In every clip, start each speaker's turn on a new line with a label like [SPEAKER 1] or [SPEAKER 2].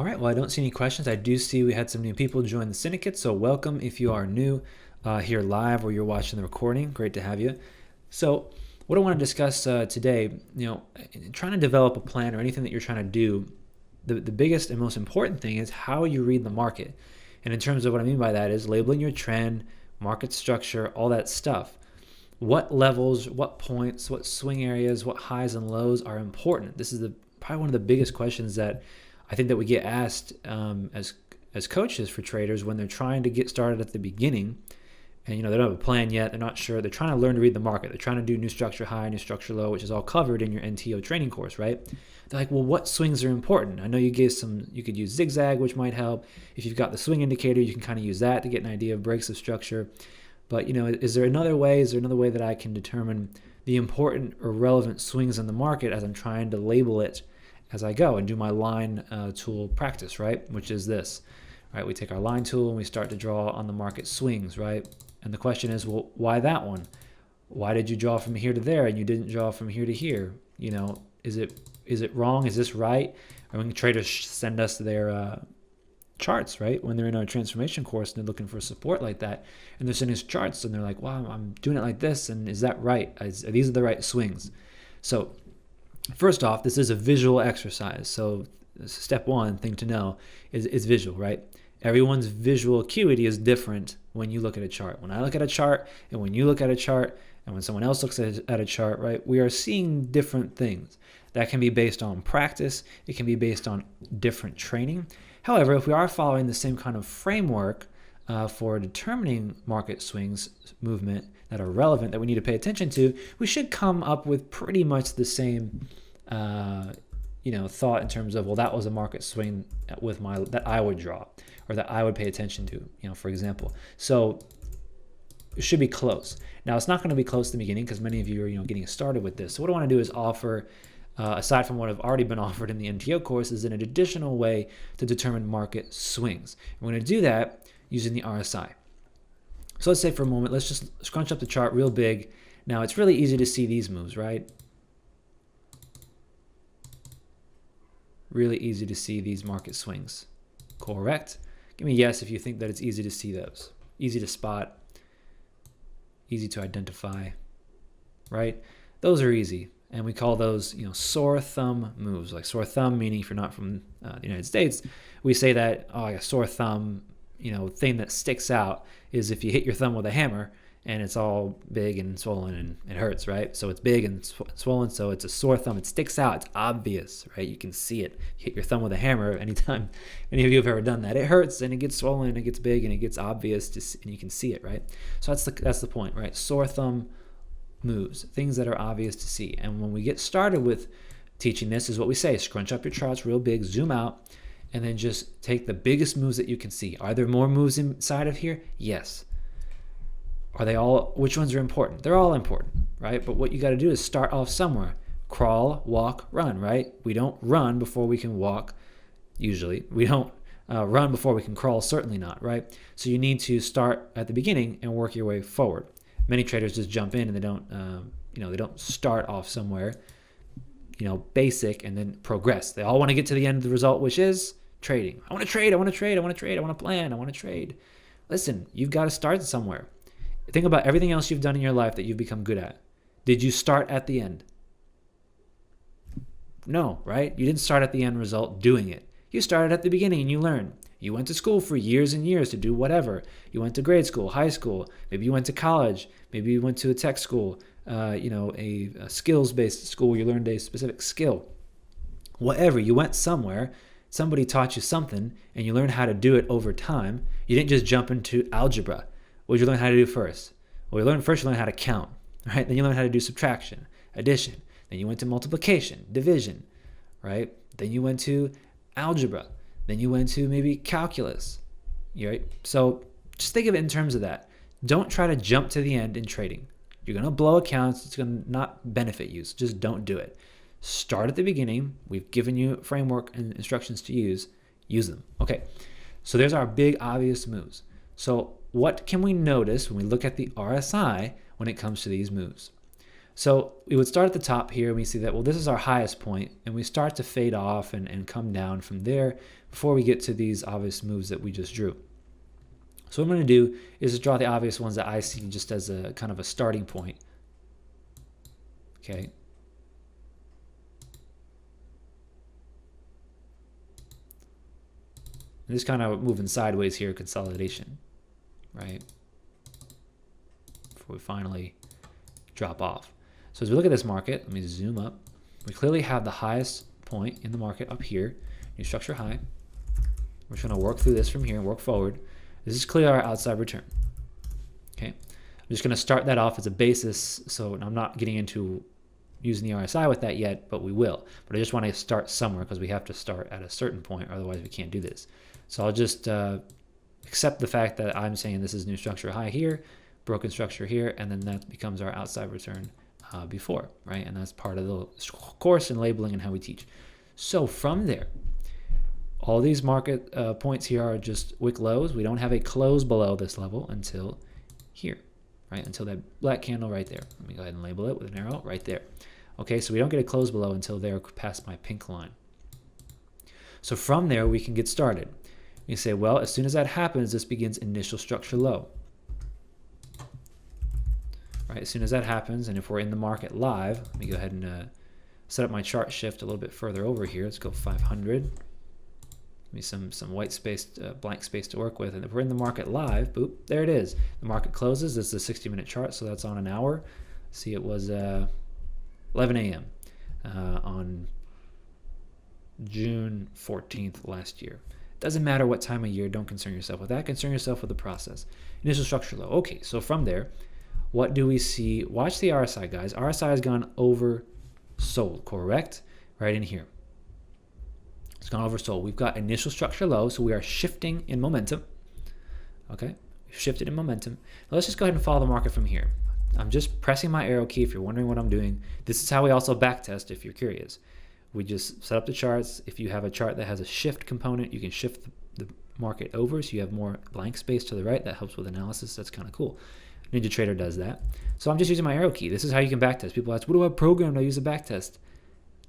[SPEAKER 1] All right, well, I don't see any questions. I do see we had some new people join the Syndicate, so welcome if you are new here live or you're watching the recording. Great to have you. So what I want to discuss today, trying to develop a plan or anything that you're trying to do, the biggest and most important thing is how you read the market. And in terms of what I mean by that is labeling your trend, market structure, all that stuff. What levels, what points, what swing areas, what highs and lows are important? This is probably one of the biggest questions that I think that we get asked as coaches for traders when they're trying to get started at the beginning, and they don't have a plan yet. They're not sure. They're trying to learn to read the market. They're trying to do new structure high, new structure low, which is all covered in your NTO training course, right? They're like, well, what swings are important? I know you gave some. You could use zigzag, which might help. If you've got the swing indicator, you can kind of use that to get an idea of breaks of structure. But is there another way? Is there another way that I can determine the important or relevant swings in the market as I'm trying to label it as I go and do my line tool practice, right? Which is this, right? We take our line tool and we start to draw on the market swings, right? And the question is, well, why that one? Why did you draw from here to there and you didn't draw from here to here? Is it wrong? Is this right? Or when traders send us their charts, right? When they're in our transformation course and they're looking for support like that, and they're sending us charts and they're like, wow, I'm doing it like this, and is that right? These are the right swings? So first off, this is a visual exercise. So step one thing to know is visual, right? Everyone's visual acuity is different when you look at a chart. When I look at a chart and when you look at a chart and when someone else looks at a chart, right, we are seeing different things. That can be based on practice. It can be based on different training. However, if we are following the same kind of framework for determining market swings movement that are relevant that we need to pay attention to, we should come up with pretty much the same thought in terms of, well, that was a market swing that I would draw or that I would pay attention to, for example. So it should be close. Now, it's not going to be close at the beginning because many of you are getting started with this. So what I want to do is offer, aside from what have already been offered in the NTO course, is an additional way to determine market swings. We're going to do that using the RSI. So let's say for a moment, let's just scrunch up the chart real big. Now, it's really easy to see these moves, right? Really easy to see these market swings. Correct? Give me a yes if you think that it's easy to see those. Easy to spot. Easy to identify, right? Those are easy. And we call those, sore thumb moves. Like sore thumb, meaning if you're not from the United States, we say that, a sore thumb, thing that sticks out is if you hit your thumb with a hammer and it's all big and swollen and it hurts, right? So it's big and swollen, so it's a sore thumb. It sticks out. It's obvious, right? You can see it. You hit your thumb with a hammer anytime any of you have ever done that. It hurts and it gets swollen and it gets big and it gets obvious and you can see it, right? So that's the point, right? Sore thumb moves, things that are obvious to see. And when we get started with teaching this is what we say, scrunch up your charts real big, zoom out, and then just take the biggest moves that you can see. Are there more moves inside of here? Yes. Are they all, which ones are important? They're all important, right? But what you got to do is start off somewhere. Crawl, walk, run, right? We don't run before we can walk, usually. We don't run before we can crawl, certainly not, right? So you need to start at the beginning and work your way forward. Many traders just jump in and they don't start off somewhere, basic and then progress. They all want to get to the end of the result, which is trading. I want to trade, I want to trade, I want to trade, I want to plan, I want to trade. Listen, you've got to start somewhere. Think about everything else you've done in your life that you've become good at. Did you start at the end? No, right? You didn't start at the end result doing it. You started at the beginning and you learned. You went to school for years and years to do whatever. You went to grade school, high school. Maybe you went to college. Maybe you went to a tech school, a skills-based school where you learned a specific skill. Whatever, you went somewhere. Somebody taught you something and you learned how to do it over time. You didn't just jump into algebra. What did you learn how to do first? Well, you learned how to count, right? Then you learned how to do subtraction, addition. Then you went to multiplication, division, right? Then you went to algebra. Then you went to maybe calculus, right? So just think of it in terms of that. Don't try to jump to the end in trading. You're going to blow accounts. It's going to not benefit you. So just don't do it. Start at the beginning. We've given you a framework and instructions to use. Use them. Okay, so there's our big obvious moves. So what can we notice when we look at the RSI when it comes to these moves? So we would start at the top here and we see that, well, this is our highest point, and we start to fade off and come down from there before we get to these obvious moves that we just drew. So what I'm going to do is just draw the obvious ones that I see just as a kind of a starting point. Okay. And this kind of moving sideways here, consolidation, right? Before we finally drop off. So as we look at this market, let me zoom up. We clearly have the highest point in the market up here, new structure high. We're just going to work through this from here and work forward. This is clearly our outside return. Okay, I'm just going to start that off as a basis. So I'm not getting into using the RSI with that yet, but we will. But I just want to start somewhere because we have to start at a certain point, otherwise we can't do this. So I'll just accept the fact that I'm saying this is new structure high here, broken structure here, and then that becomes our outside return before, right? And that's part of the course in labeling and how we teach. So from there, all these market points here are just wick lows. We don't have a close below this level until here, right? Until that black candle right there. Let me go ahead and label it with an arrow right there. Okay, so we don't get a close below until they're past my pink line. So from there, we can get started. You say, well, as soon as that happens, this begins initial structure low. Right, as soon as that happens, and if we're in the market live, let me go ahead and set up my chart shift a little bit further over here. Let's go 500. Give me some white space, blank space to work with. And if we're in the market live, boop, there it is. The market closes. This is a 60-minute chart, so that's on an hour. See, it was 11 a.m. On June 14th last year. Doesn't matter what time of year. Don't concern yourself with that. Concern yourself with the process. Initial structure low. Okay, so from there, what do we see? Watch the RSI, guys. RSI has gone oversold, correct? Right in here. It's gone oversold. We've got initial structure low, so we are shifting in momentum. Okay, we've shifted in momentum. Now let's just go ahead and follow the market from here. I'm just pressing my arrow key if you're wondering what I'm doing. This is how we also backtest if you're curious. We just set up the charts. If you have a chart that has a shift component, you can shift the market over so you have more blank space to the right. That helps with analysis. That's kind of cool. NinjaTrader does that. So I'm just using my arrow key. This is how you can backtest. People ask, what do I program to use a backtest?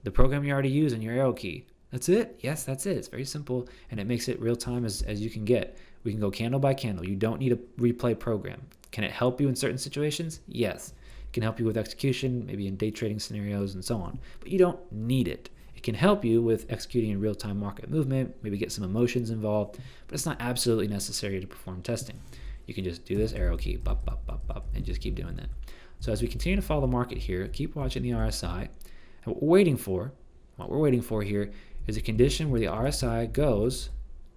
[SPEAKER 1] The program you already use in your arrow key. That's it? Yes, that's it. It's very simple, and it makes it real time as you can get. We can go candle by candle. You don't need a replay program. Can it help you in certain situations? Yes. It can help you with execution, maybe in day trading scenarios and so on. But you don't need it. It can help you with executing in real-time market movement, maybe get some emotions involved, but it's not absolutely necessary to perform testing. You can just do this arrow key, bop, bop, bop, bop, and just keep doing that. So as we continue to follow the market here, keep watching the RSI. And what we're waiting for here is a condition where the RSI goes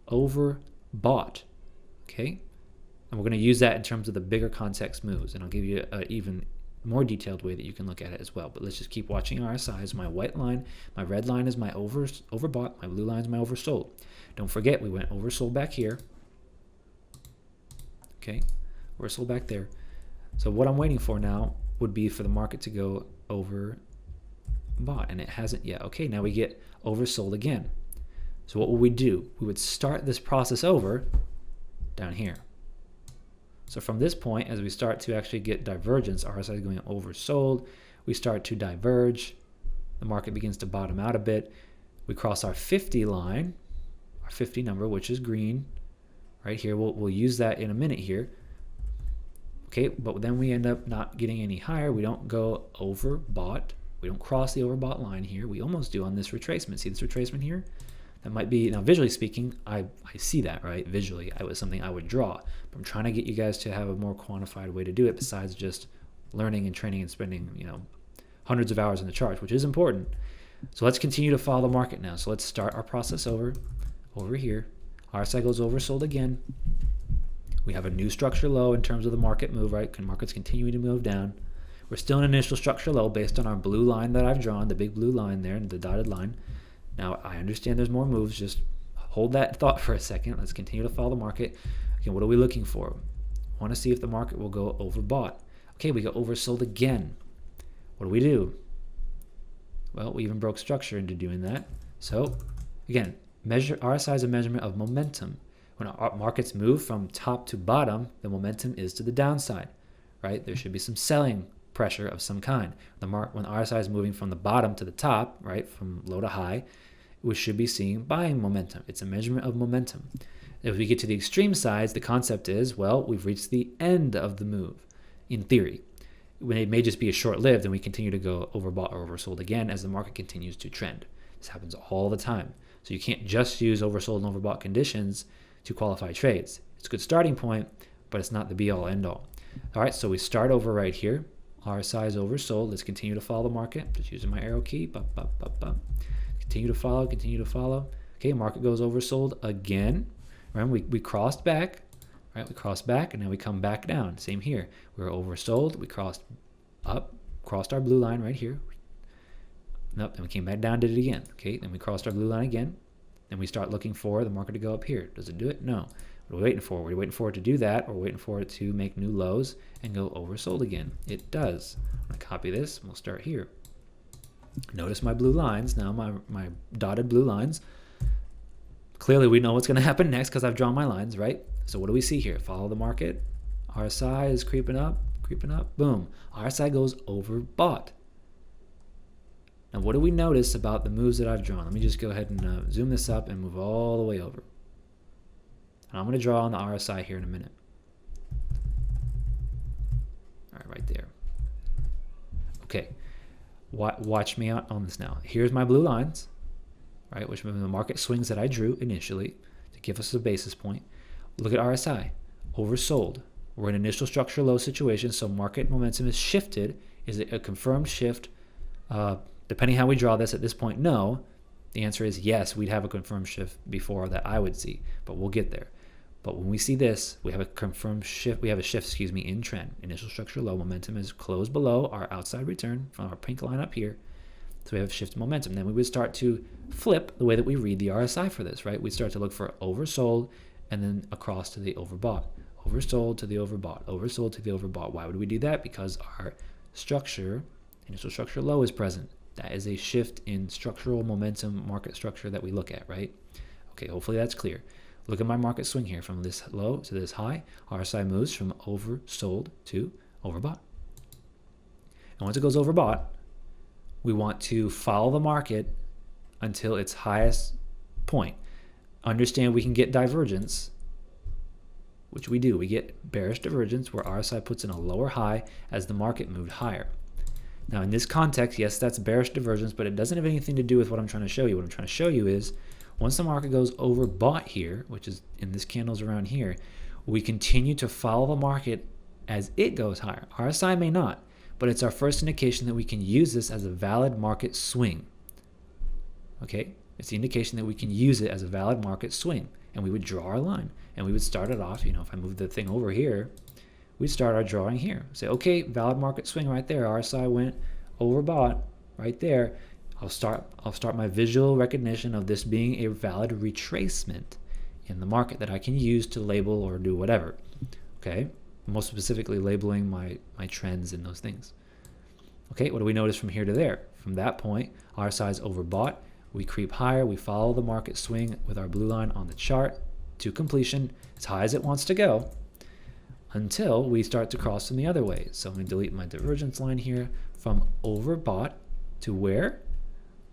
[SPEAKER 1] overbought, okay? And we're going to use that in terms of the bigger context moves, and I'll give you an even more detailed way that you can look at it as well. But let's just keep watching RSI as my white line. My red line is my overbought. My blue line is my oversold. Don't forget, we went oversold back here. Okay, oversold back there. So what I'm waiting for now would be for the market to go overbought, and it hasn't yet. Okay, now we get oversold again. So what would we do? We would start this process over down here. So from this point, as we start to actually get divergence, RSI is going oversold, we start to diverge, the market begins to bottom out a bit, we cross our 50 line, our 50 number, which is green, right here. We'll use that in a minute here. Okay, but then we end up not getting any higher. We don't go overbought. We don't cross the overbought line here. We almost do on this retracement. See this retracement here? That might be, now visually speaking, I see that, right? Visually, it was something I would draw. But I'm trying to get you guys to have a more quantified way to do it besides just learning and training and spending, hundreds of hours in the charts, which is important. So let's continue to follow the market now. So let's start our process over here. RSI goes oversold again. We have a new structure low in terms of the market move, right? Market's continuing to move down. We're still in initial structure low based on our blue line that I've drawn, the big blue line there, and the dotted line. Now, I understand there's more moves. Just hold that thought for a second. Let's continue to follow the market. Again, what are we looking for? I want to see if the market will go overbought. Okay, we got oversold again. What do? Well, we even broke structure into doing that. So, again, RSI is a measurement of momentum. When our markets move from top to bottom, the momentum is to the downside, right? There should be some selling pressure of some kind. When RSI is moving from the bottom to the top, right, from low to high, we should be seeing buying momentum. It's a measurement of momentum. If we get to the extreme sides, the concept is, well, we've reached the end of the move, in theory. When it may just be a short-lived and we continue to go overbought or oversold again as the market continues to trend. This happens all the time. So you can't just use oversold and overbought conditions to qualify trades. It's a good starting point, but it's not the be-all, end-all. All right, so we start over right here. RSI is oversold. Let's continue to follow the market. Just using my arrow key. Continue to follow, continue to follow. Okay, market goes oversold again. Remember, we crossed back. Right, we crossed back, and now we come back down. Same here. We were oversold. We crossed up, crossed our blue line right here. Nope, then we came back down, did it again. Okay, then we crossed our blue line again. Then we start looking for the market to go up here. Does it do it? No. What are we waiting for? We're waiting for it to do that, or we're waiting for it to make new lows and go oversold again. It does. I'm going to copy this, and we'll start here. Notice my blue lines. Now my dotted blue lines. Clearly, we know what's going to happen next because I've drawn my lines, right? So what do we see here? Follow the market. RSI is creeping up. Boom. RSI goes overbought. Now, what do we notice about the moves that I've drawn? Let me just go ahead and zoom this up and move all the way over. And I'm going to draw on the RSI here in a minute. All right there. Okay. Watch me out on this now. Here's my blue lines, right, which are the market swings that I drew initially to give us a basis point. Look at RSI, oversold. We're in initial structure low situation, so market momentum is shifted. Is it a confirmed shift? Depending how we draw this at this point, no. The answer is yes, we'd have a confirmed shift before that I would see, but we'll get there. But when we see this, we have a confirmed shift. We have a shift, in trend. Initial structure low, momentum is closed below our outside return from our pink line up here. So we have a shift in momentum. Then we would start to flip the way that we read the RSI for this, right? We'd start to look for oversold and then across to the overbought. Oversold to the overbought. Oversold to the overbought. Why would we do that? Because our structure, initial structure low, is present. That is a shift in structural momentum market structure that we look at, right? Okay, hopefully that's clear. Look at my market swing here from this low to this high. RSI moves from oversold to overbought. And once it goes overbought, we want to follow the market until its highest point. Understand we can get divergence, which we do. We get bearish divergence where RSI puts in a lower high as the market moved higher. Now in this context, yes, that's bearish divergence, but it doesn't have anything to do with what I'm trying to show you. What I'm trying to show you is once the market goes overbought here, which is in this candles around here, we continue to follow the market as it goes higher. RSI may not, but it's our first indication that we can use this as a valid market swing. Okay, it's the indication that we can use it as a valid market swing. And we would draw our line, and we would start it off. If I move the thing over here, we'd start our drawing here. Say, okay, valid market swing right there. RSI went overbought right there. I'll start my visual recognition of this being a valid retracement in the market that I can use to label or do whatever. Okay, most specifically labeling my trends and those things. Okay, what do we notice from here to there? From that point, RSI is overbought. We creep higher. We follow the market swing with our blue line on the chart to completion as high as it wants to go until we start to cross them the other way. So I'm going to delete my divergence line here from overbought to where?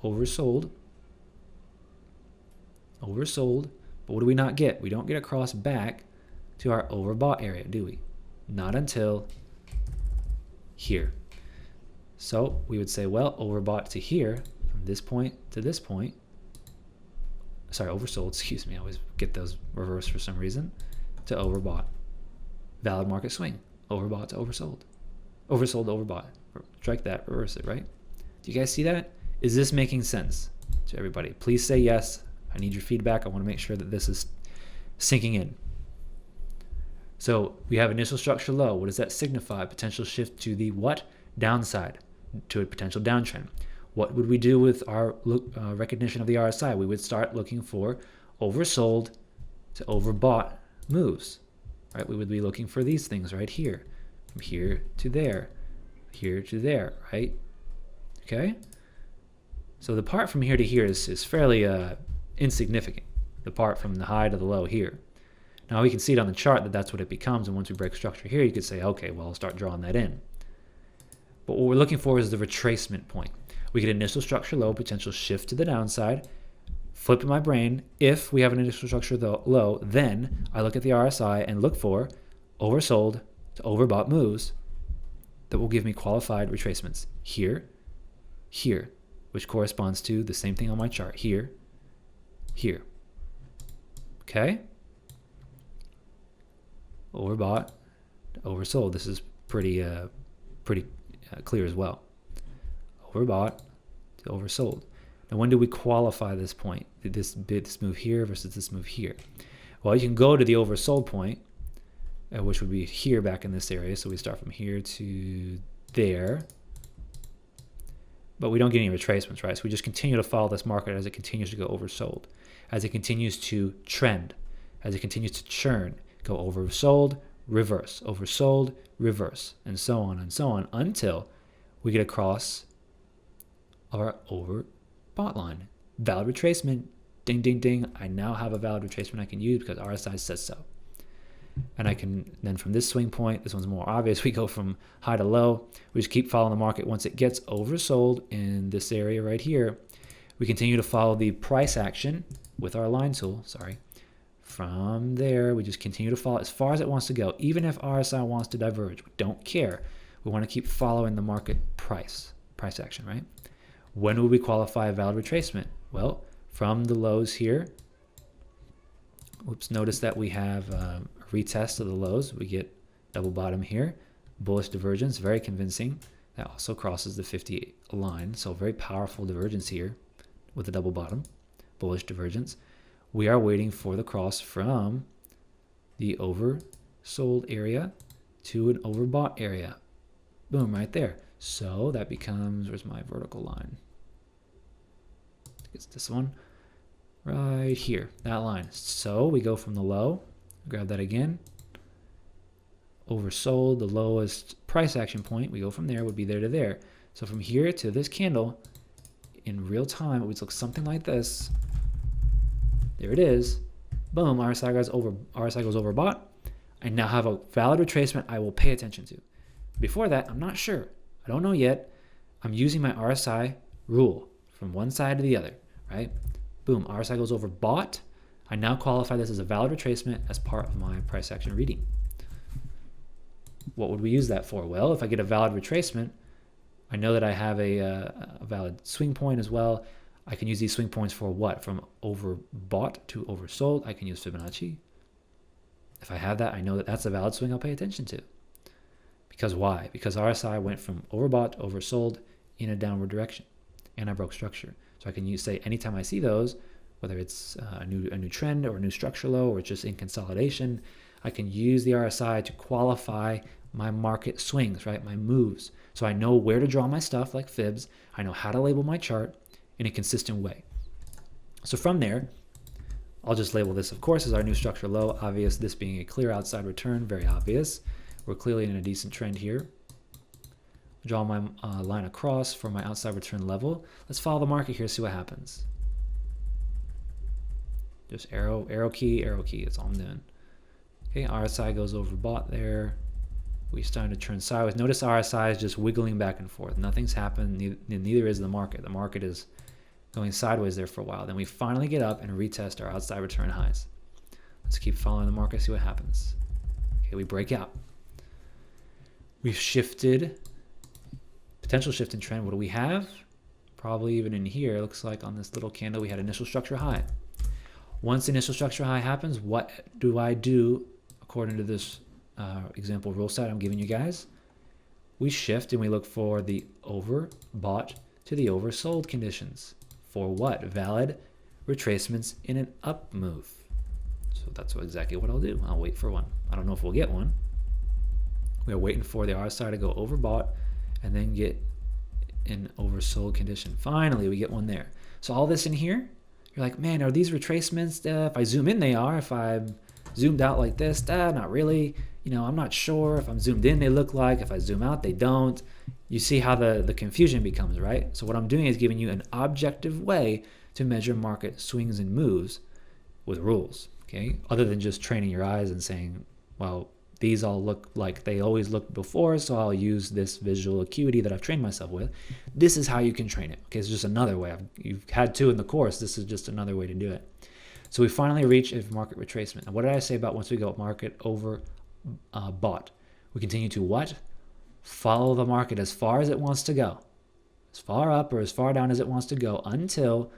[SPEAKER 1] Oversold. Oversold. But what do we not get? We don't get across back to our overbought area, do we? Not until here. So we would say, well, overbought to here, from this point to this point. Sorry, oversold, excuse me. I always get those reversed for some reason. To overbought. Valid market swing. Overbought to oversold. Oversold to overbought. Strike that, reverse it, right? Do you guys see that? Is this making sense to everybody? Please say yes. I need your feedback. I want to make sure that this is sinking in. So we have initial structure low. What does that signify? Potential shift to the what? Downside, to a potential downtrend. What would we do with our recognition of the RSI? We would start looking for oversold to overbought moves, right? We would be looking for these things right here, from here to there, right? Okay? So the part from here to here is fairly insignificant, the part from the high to the low here. Now we can see it on the chart that that's what it becomes, and once we break structure here, you could say, okay, well, I'll start drawing that in. But what we're looking for is the retracement point. We get initial structure low, potential shift to the downside. Flip in my brain, if we have an initial structure low, then I look at the RSI and look for oversold to overbought moves that will give me qualified retracements here, here, which corresponds to the same thing on my chart, here, here. Okay? Overbought, oversold. This is pretty clear as well. Overbought to oversold. Now, when do we qualify this point? This move here versus this move here? Well, you can go to the oversold point, which would be here back in this area. So we start from here to there. But we don't get any retracements, right? So we just continue to follow this market as it continues to go oversold, as it continues to trend, as it continues to churn, go oversold, reverse, oversold, reverse, and so on until we get across our overbought line. Valid retracement, ding, ding, ding. I now have a valid retracement I can use because RSI says so. And I can then from this swing point, this one's more obvious, we go from high to low. We just keep following the market. Once it gets oversold in this area right here, we continue to follow the price action with our line tool, From there, we just continue to follow as far as it wants to go. Even if RSI wants to diverge, we don't care. We want to keep following the market price action, right? When will we qualify a valid retracement? Well, from the lows here, notice that we have a retest of the lows. We get double bottom here, bullish divergence, very convincing. That also crosses the 50 line, so very powerful divergence here with the double bottom, bullish divergence. We are waiting for the cross from the oversold area to an overbought area. Boom, right there. So that becomes, where's my vertical line? It's this one right here, that line. So we go from the low, grab that again, oversold, the lowest price action point, we go from there, would be there to there. So from here to this candle, in real time, it would look something like this. There it is. Boom, RSI goes overbought. I now have a valid retracement I will pay attention to. Before that, I'm not sure. I don't know yet. I'm using my RSI rule from one side to the other, right? Boom, RSI goes overbought. I now qualify this as a valid retracement as part of my price action reading. What would we use that for? Well, if I get a valid retracement, I know that I have a valid swing point as well. I can use these swing points for what? From overbought to oversold. I can use Fibonacci. If I have that, I know that that's a valid swing I'll pay attention to. Because why? Because RSI went from overbought to oversold in a downward direction, and I broke structure. So I can say anytime I see those, whether it's a new trend or a new structure low or just in consolidation, I can use the RSI to qualify my market swings, right? My moves. So I know where to draw my stuff like fibs. I know how to label my chart in a consistent way. So from there, I'll just label this, of course, as our new structure low. Obvious, this being a clear outside return, very obvious. We're clearly in a decent trend here. Draw my line across for my outside return level. Let's follow the market here, see what happens. Just arrow key, that's all I'm doing. Okay, RSI goes overbought there. We're starting to turn sideways. Notice RSI is just wiggling back and forth. Nothing's happened, neither is the market. The market is going sideways there for a while. Then we finally get up and retest our outside return highs. Let's keep following the market, see what happens. Okay, we break out. We've shifted, potential shift in trend. What do we have? Probably even in here, it looks like on this little candle, we had initial structure high. Once the initial structure high happens, what do I do according to this example rule set I'm giving you guys? We shift and we look for the overbought to the oversold conditions. For what? Valid retracements in an up move. So that's exactly what I'll do. I'll wait for one. I don't know if we'll get one. We're waiting for the RSI to go overbought and then get an oversold condition. Finally, we get one there. So all this in here, you're like, man, are these retracements? If I zoom in, they are. If I'm zoomed out like this, not really. I'm not sure. If I'm zoomed in, they look like. If I zoom out, they don't. You see how the confusion becomes, right? So what I'm doing is giving you an objective way to measure market swings and moves with rules, okay? Other than just training your eyes and saying, well, these all look like they always looked before, so I'll use this visual acuity that I've trained myself with. This is how you can train it. Okay, it's just another way. You've had two in the course. This is just another way to do it. So we finally reach a market retracement. And what did I say about once we go market over bought? We continue to what? Follow the market as far as it wants to go. As far up or as far down as it wants to go until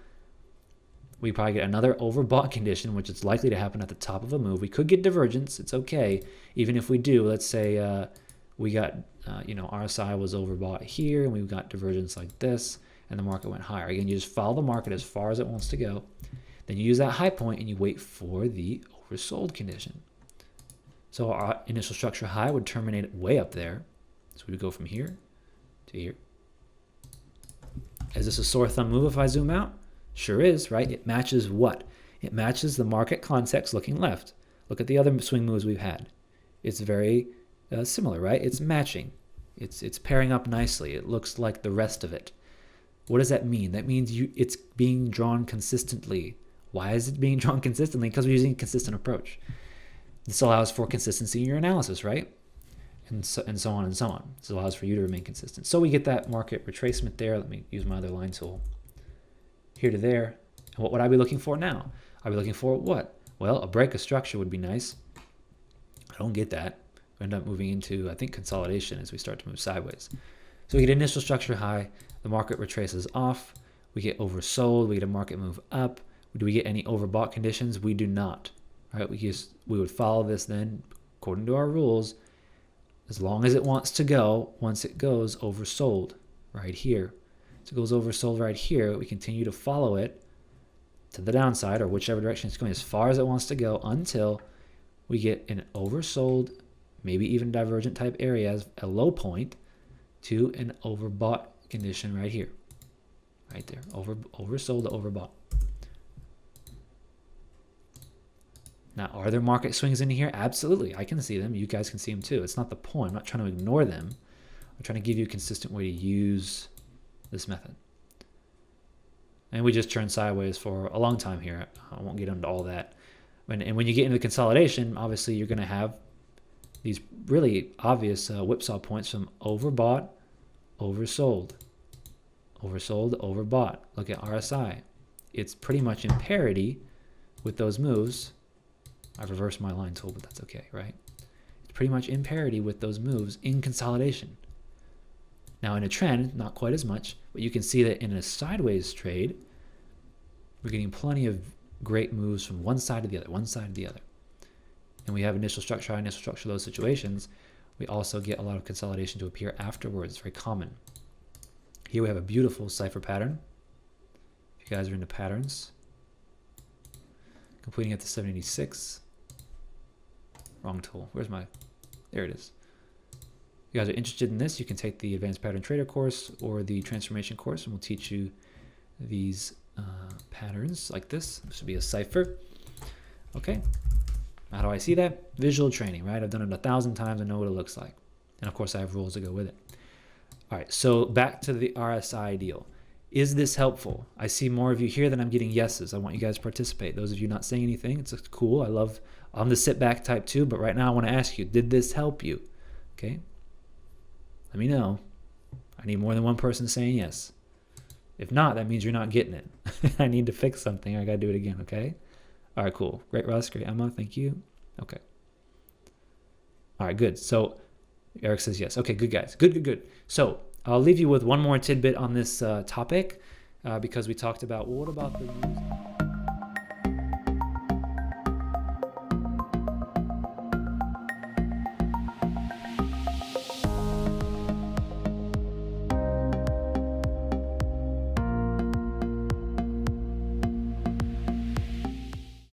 [SPEAKER 1] we probably get another overbought condition, which is likely to happen at the top of a move. We could get divergence. It's okay. Even if we do, let's say we got, RSI was overbought here and we got divergence like this and the market went higher. Again, you just follow the market as far as it wants to go. Then you use that high point and you wait for the oversold condition. So our initial structure high would terminate way up there. So we would go from here to here. Is this a sore thumb move if I zoom out? Sure is, right? It matches what? It matches the market context looking left. Look at the other swing moves we've had. It's very similar, right? It's matching. It's pairing up nicely. It looks like the rest of it. What does that mean? That means it's being drawn consistently. Why is it being drawn consistently? Because we're using a consistent approach. This allows for consistency in your analysis, right? And so on and so on. This allows for you to remain consistent. So we get that market retracement there. Let me use my other line tool. Here to there. And what would I be looking for now? I'd be looking for what? Well, a break of structure would be nice. I don't get that. We end up moving into, I think, consolidation as we start to move sideways. So we get initial structure high. The market retraces off. We get oversold. We get a market move up. Do we get any overbought conditions? We do not. All right, we would follow this then, according to our rules, as long as it wants to go. Once it goes oversold right here. So it goes oversold right here. We continue to follow it to the downside or whichever direction it's going as far as it wants to go until we get an oversold, maybe even divergent type area as a low point to an overbought condition right here. Right there. Oversold to overbought. Now, are there market swings in here? Absolutely. I can see them. You guys can see them too. It's not the point. I'm not trying to ignore them. I'm trying to give you a consistent way to use this method. And we just turned sideways for a long time here. I won't get into all that. And when you get into the consolidation, obviously you're going to have these really obvious whipsaw points from overbought, oversold, oversold, overbought. Look at RSI. It's pretty much in parity with those moves. I've reversed my line tool, but that's okay, right? It's pretty much in parity with those moves in consolidation. Now in a trend, not quite as much, but you can see that in a sideways trade, we're getting plenty of great moves from one side to the other, one side to the other. And we have initial structure, high initial structure, those situations. We also get a lot of consolidation to appear afterwards. It's very common. Here we have a beautiful cipher pattern. If you guys are into patterns. Completing at the 786. Wrong tool. Where's my... There it is. If you guys are interested in this, you can take the Advanced Pattern Trader course or the Transformation course, and we'll teach you these patterns like this. This would be a cipher. Okay. How do I see that? Visual training, right? I've done it 1,000 times. I know what it looks like. And of course, I have rules to go with it. All right. So back to the RSI deal. Is this helpful? I see more of you here than I'm getting yeses. I want you guys to participate. Those of you not saying anything, it's cool. I'm the sit back type too, but right now I want to ask you, did this help you? Okay. Let me know. I need more than one person saying yes. If not, that means you're not getting it. I need to fix something. I got to do it again. Okay. All right, cool. Great, Russ. Great, Emma. Thank you. Okay. All right, good. So Eric says yes. Okay, good, guys. Good. So I'll leave you with one more tidbit on this topic because we talked about, well, what about the news?